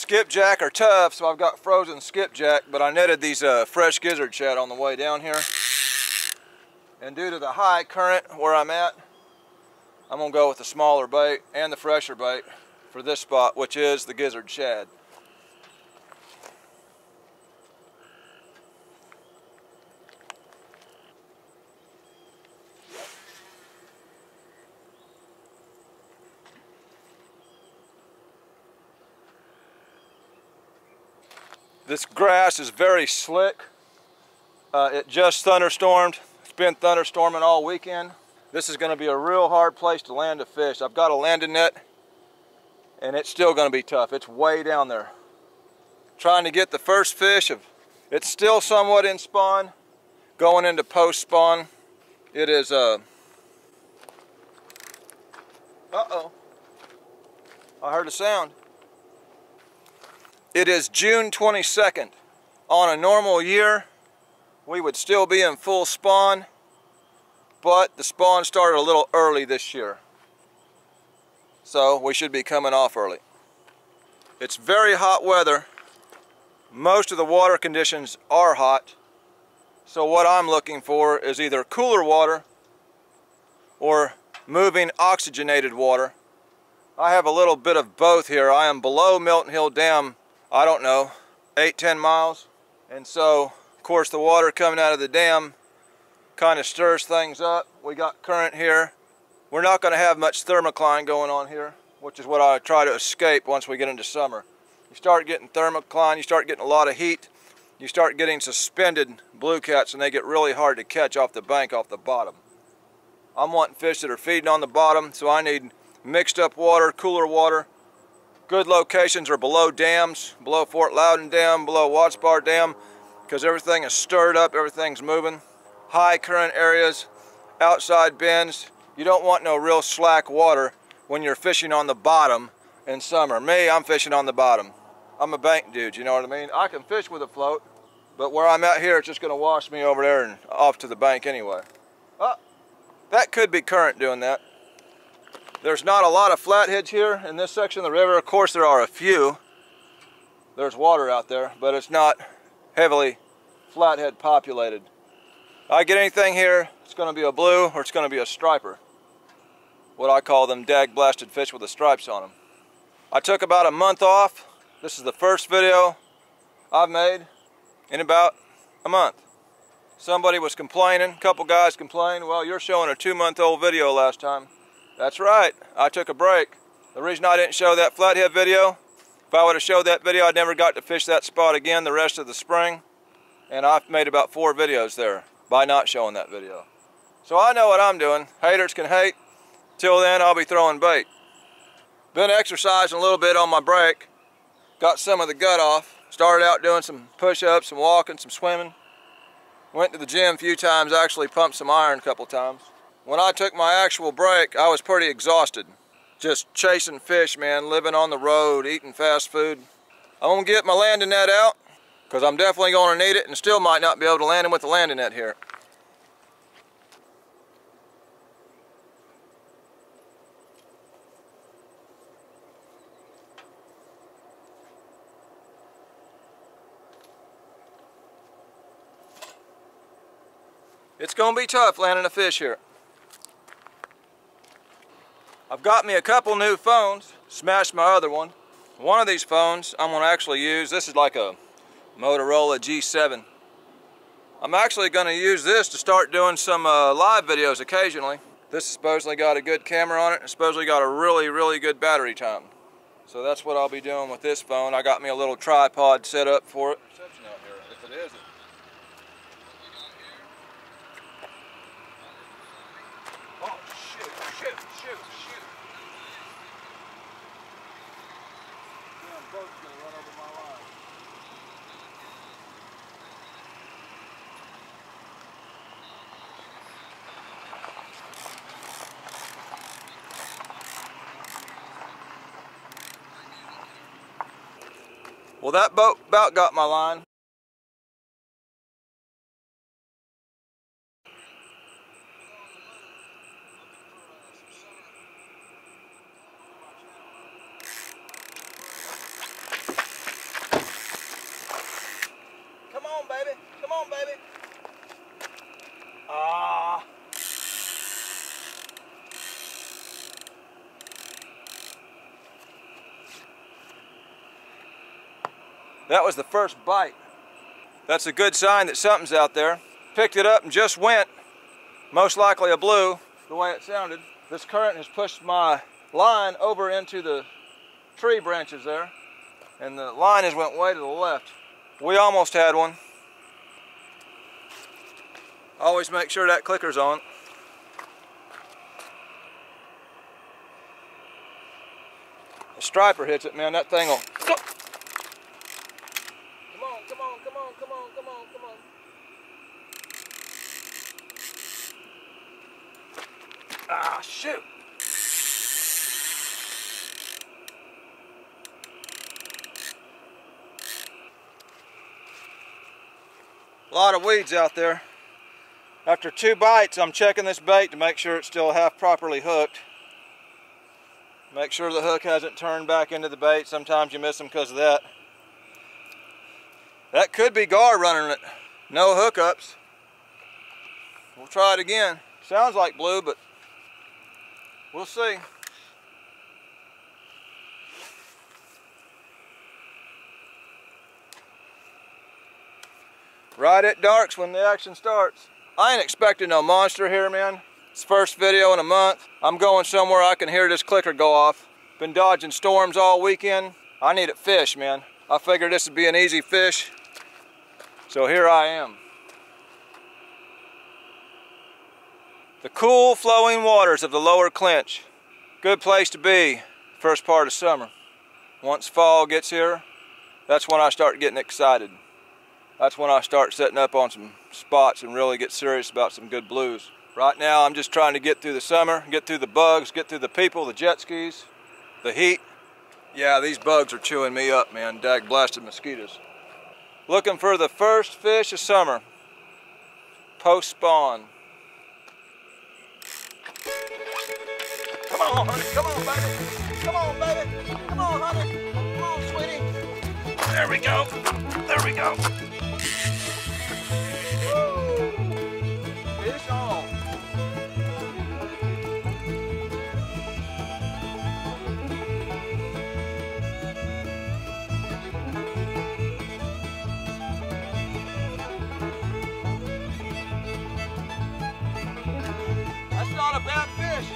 Skipjack are tough, so I've got frozen skipjack, but I netted these fresh gizzard shad on the way down here. And due to the high current where I'm at, I'm gonna go with the smaller bait and the fresher bait for this spot, which is the gizzard shad. This grass is very slick. It just thunderstormed. It's been thunderstorming all weekend. This is going to be a real hard place to land a fish. I've got a landing net, and it's still going to be tough. It's way down there. Trying to get the first fish. It's still somewhat in spawn, going into post spawn. It is uh-oh. I heard a sound. It is June 22nd. On a normal year, we would still be in full spawn, but the spawn started a little early this year. So we should be coming off early. It's very hot weather. Most of the water conditions are hot. So what I'm looking for is either cooler water or moving oxygenated water. I have a little bit of both here. I am below Milton Hill Dam, I don't know, 8-10 miles. And so, of course, the water coming out of the dam kind of stirs things up. We got current here. We're not going to have much thermocline going on here, which is what I try to escape once we get into summer. You start getting thermocline, you start getting a lot of heat, you start getting suspended blue cats, and they get really hard to catch off the bank, off the bottom. I'm wanting fish that are feeding on the bottom, so I need mixed up water, cooler water. Good locations are below dams, below Fort Loudon Dam, below Watts Bar Dam, because everything is stirred up, everything's moving. High current areas, outside bends. You don't want no real slack water when you're fishing on the bottom in summer. Me, I'm fishing on the bottom. I'm a bank dude, you know what I mean? I can fish with a float, but where I'm at here, it's just gonna wash me over there and off to the bank anyway. Oh, that could be current doing that. There's not a lot of flatheads here in this section of the river. Of course, there are a few. There's water out there, but it's not heavily flathead populated. I get anything here, it's going to be a blue or it's going to be a striper. What I call them dag-blasted fish with the stripes on them. I took about a month off. This is the first video I've made in about a month. Somebody was complaining, a couple guys complained, well, you're showing a 2-month-old video last time. That's right, I took a break. The reason I didn't show that flathead video, if I would have showed that video, I'd never got to fish that spot again the rest of the spring. And I've made about 4 videos there by not showing that video. So I know what I'm doing. Haters can hate. Till then, I'll be throwing bait. Been exercising a little bit on my break. Got some of the gut off. Started out doing some push-ups, some walking, some swimming. Went to the gym a few times, actually pumped some iron a couple times. When I took my actual break, I was pretty exhausted. Just chasing fish, man, living on the road, eating fast food. I'm gonna get my landing net out, because I'm definitely gonna need it and still might not be able to land them with the landing net here. It's gonna be tough landing a fish here. I've got me a couple new phones, smashed my other one. One of these phones I'm going to actually use, this is like a Motorola G7. I'm actually going to use this to start doing some live videos occasionally. This supposedly got a good camera on it, and supposedly got a really good battery time. So that's what I'll be doing with this phone. I got me a little tripod set up for it. Reception out here, if it is. Oh, shoot. Damn boat's gonna run over my line. Well, that boat about got my line. That was the first bite. That's a good sign that something's out there. Picked it up and just went. Most likely a blue, the way it sounded. This current has pushed my line over into the tree branches there, and the line has went way to the left. We almost had one. Always make sure that clicker's on. A striper hits it, man, that thing will... Come on, come on, come on, come on, come on, come on. Ah, shoot. A lot of weeds out there. After 2 bites, I'm checking this bait to make sure it's still half properly hooked. Make sure the hook hasn't turned back into the bait. Sometimes you miss them because of that. That could be gar running it. No hookups. We'll try it again. Sounds like blue, but we'll see. Right at dark's when the action starts. I ain't expecting no monster here, man. It's the first video in a month. I'm going somewhere I can hear this clicker go off. Been dodging storms all weekend. I need a fish, man. I figured this would be an easy fish. So here I am. The cool flowing waters of the lower Clinch. Good place to be first part of summer. Once fall gets here, that's when I start getting excited. That's when I start setting up on some spots and really get serious about some good blues. Right now I'm just trying to get through the summer, get through the bugs, get through the people, the jet skis, the heat. Yeah, these bugs are chewing me up, man. Dag blasted mosquitoes. Looking for the first fish of summer. Post spawn. Come on, honey. Come on, baby. Come on, baby. Come on, honey. Come on, sweetie. There we go. There we go. Woo. Fish on. That's not a bad fish.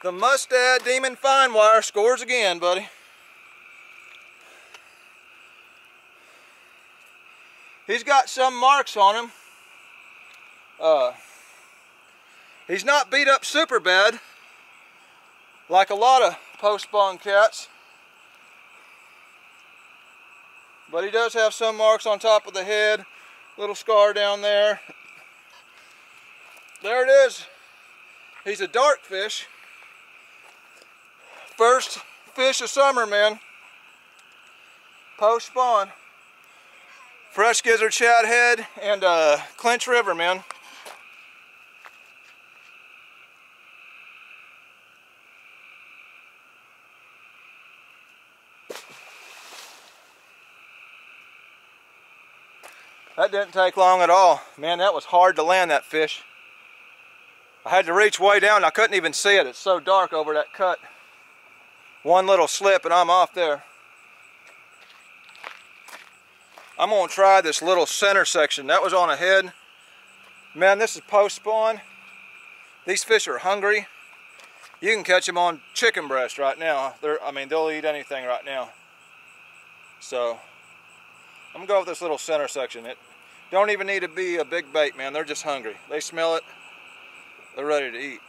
The Mustad Demon Fine Wire scores again, buddy. He's got some marks on him. He's not beat up super bad like a lot of post-spawn cats, but he does have some marks on top of the head, little scar down there. There it is. He's a dark fish. First fish of summer, man. Post-spawn. Fresh gizzard shad head and Clinch River, man. That didn't take long at all. Man, that was hard to land that fish. I had to reach way down. I couldn't even see it. It's so dark over that cut. One little slip and I'm off there. I'm going to try this little center section. That was on a head. Man, this is post-spawn. These fish are hungry. You can catch them on chicken breast right now. They'll eat anything right now. So, I'm going to go with this little center section. It don't even need to be a big bait, man. They're just hungry. They smell it. They're ready to eat.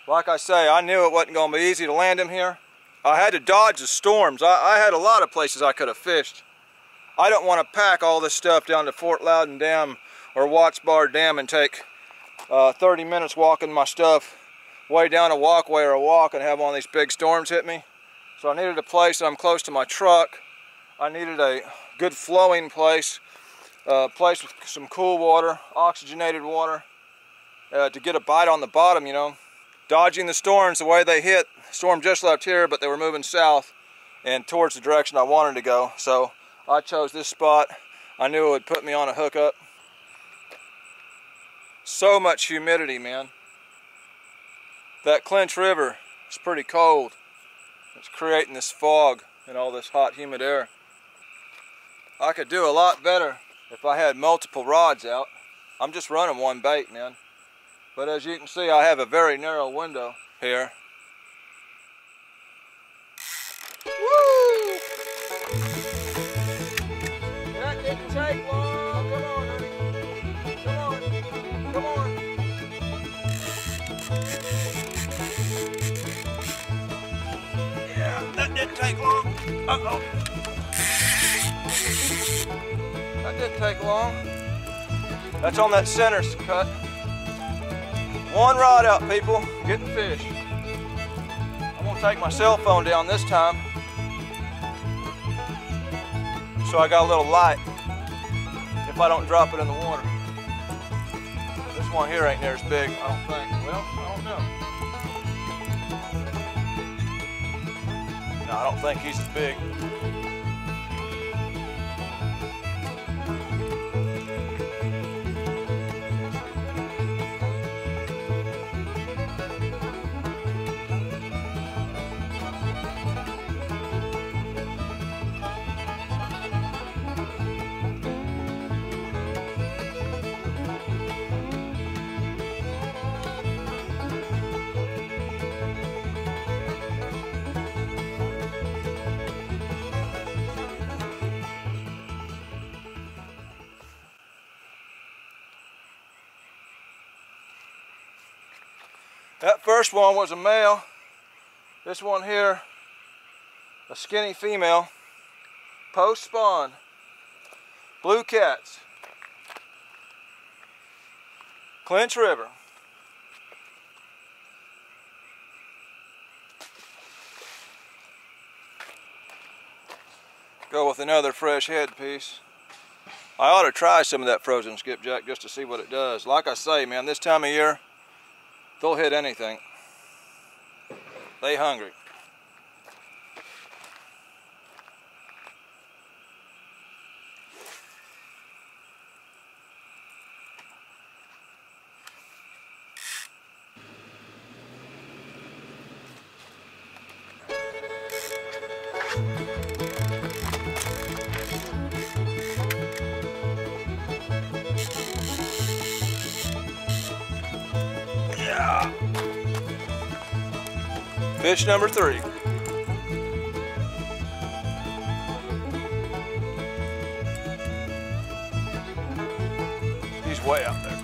Like I say, I knew it wasn't going to be easy to land him here. I had to dodge the storms. I had a lot of places I could have fished. I don't want to pack all this stuff down to Fort Loudon Dam or Watts Bar Dam and take 30 minutes walking my stuff way down a walkway or a walk and have one of these big storms hit me. So I needed a place that I'm close to my truck. I needed a good flowing place, a place with some cool water, oxygenated water, to get a bite on the bottom, you know. Dodging the storms the way they hit. The storm just left here, but they were moving south and towards the direction I wanted to go. So I chose this spot. I knew it would put me on a hookup. So much humidity, man. That Clinch River is pretty cold. It's creating this fog and all this hot, humid air. I could do a lot better if I had multiple rods out. I'm just running one bait, man. But as you can see, I have a very narrow window here. Woo! That didn't take long. Come on, honey. Come on. Come on. Yeah, that didn't take long. Uh-oh. That didn't take long. That's on that center cut. One rod out, people, getting fish. I'm gonna take my cell phone down this time so I got a little light if I don't drop it in the water. This one here ain't near as big, I don't think. Well, I don't know. No, I don't think he's as big. That first one was a male. This one here, a skinny female. Post-spawn. Blue cats. Clinch River. Go with another fresh head piece. I ought to try some of that frozen skipjack just to see what it does. Like I say, man, this time of year, they'll hit anything. They hungry. Fish number 3. He's way out there.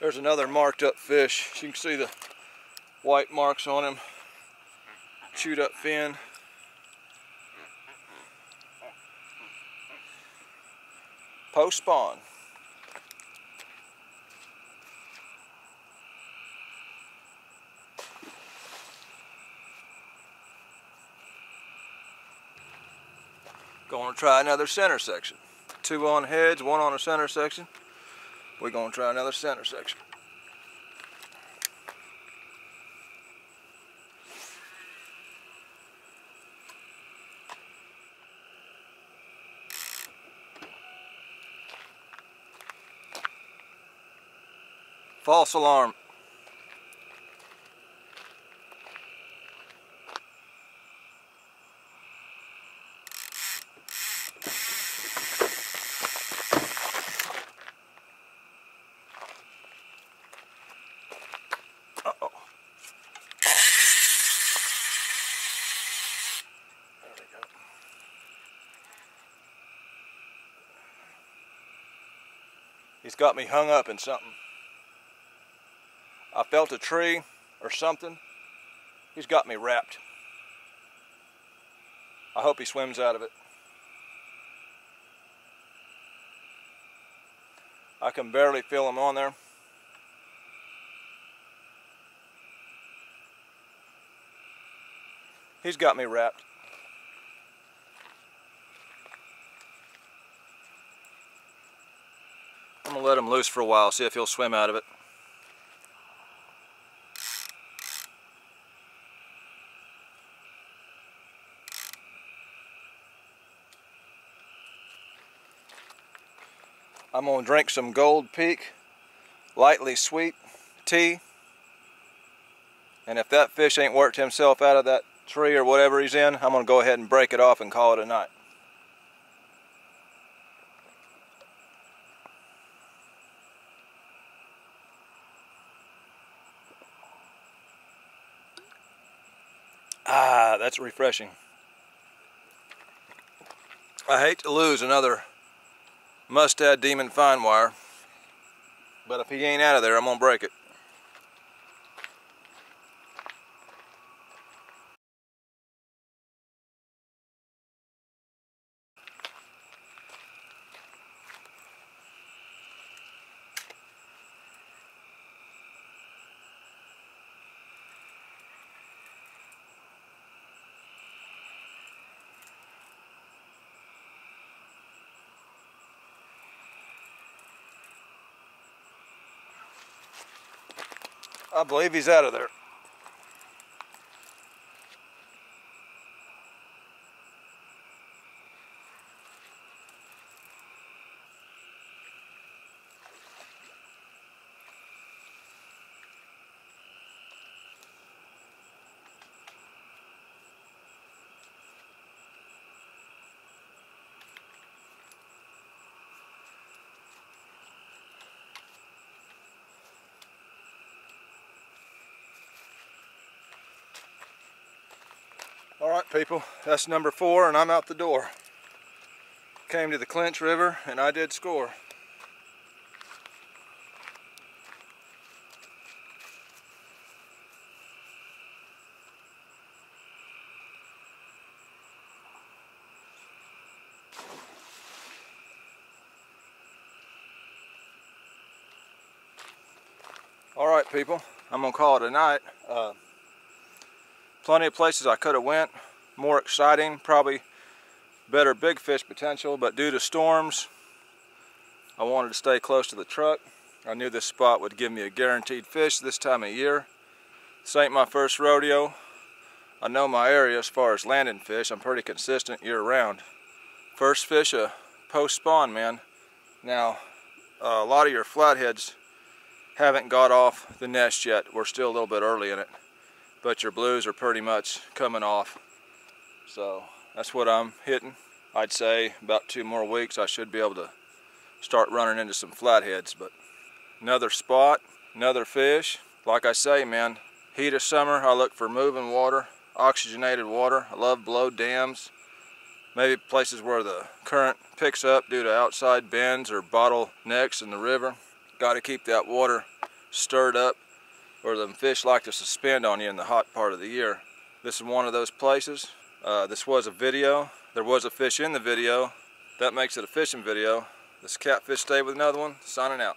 There's another marked up fish. You can see the white marks on him. Chewed up fin. Post spawn. Going to try another center section. 2 on heads, 1 on a center section. We're going to try another center section. False alarm. Uh-oh. There we go. He's got me hung up in something. I felt a tree or something. He's got me wrapped. I hope he swims out of it. I can barely feel him on there. He's got me wrapped. I'm gonna let him loose for a while, see if he'll swim out of it. I'm gonna drink some Gold Peak lightly sweet tea, and if that fish ain't worked himself out of that tree or whatever he's in, I'm gonna go ahead and break it off and call it a night. Ah, that's refreshing. I hate to lose another Mustad Demon fine wire, but if he ain't out of there, I'm gonna break it. I believe he's out of there. Alright people, that's number 4 and I'm out the door. Came to the Clinch River and I did score. Alright people, I'm going to call it a night. Plenty of places I could have went, more exciting, probably better big fish potential, but due to storms, I wanted to stay close to the truck. I knew this spot would give me a guaranteed fish this time of year. This ain't my first rodeo. I know my area as far as landing fish. I'm pretty consistent year round. First fish post spawn, man. Now, a lot of your flatheads haven't got off the nest yet. We're still a little bit early in it. But your blues are pretty much coming off. So that's what I'm hitting. I'd say about 2 more weeks I should be able to start running into some flatheads. But another spot, another fish. Like I say, man, heat of summer, I look for moving water, oxygenated water. I love below dams. Maybe places where the current picks up due to outside bends or bottlenecks in the river. Got to keep that water stirred up, or them fish like to suspend on you in the hot part of the year. This is one of those places. This was a video. There was a fish in the video. That makes it a fishing video. This Catfish stayed with another one. Signing out.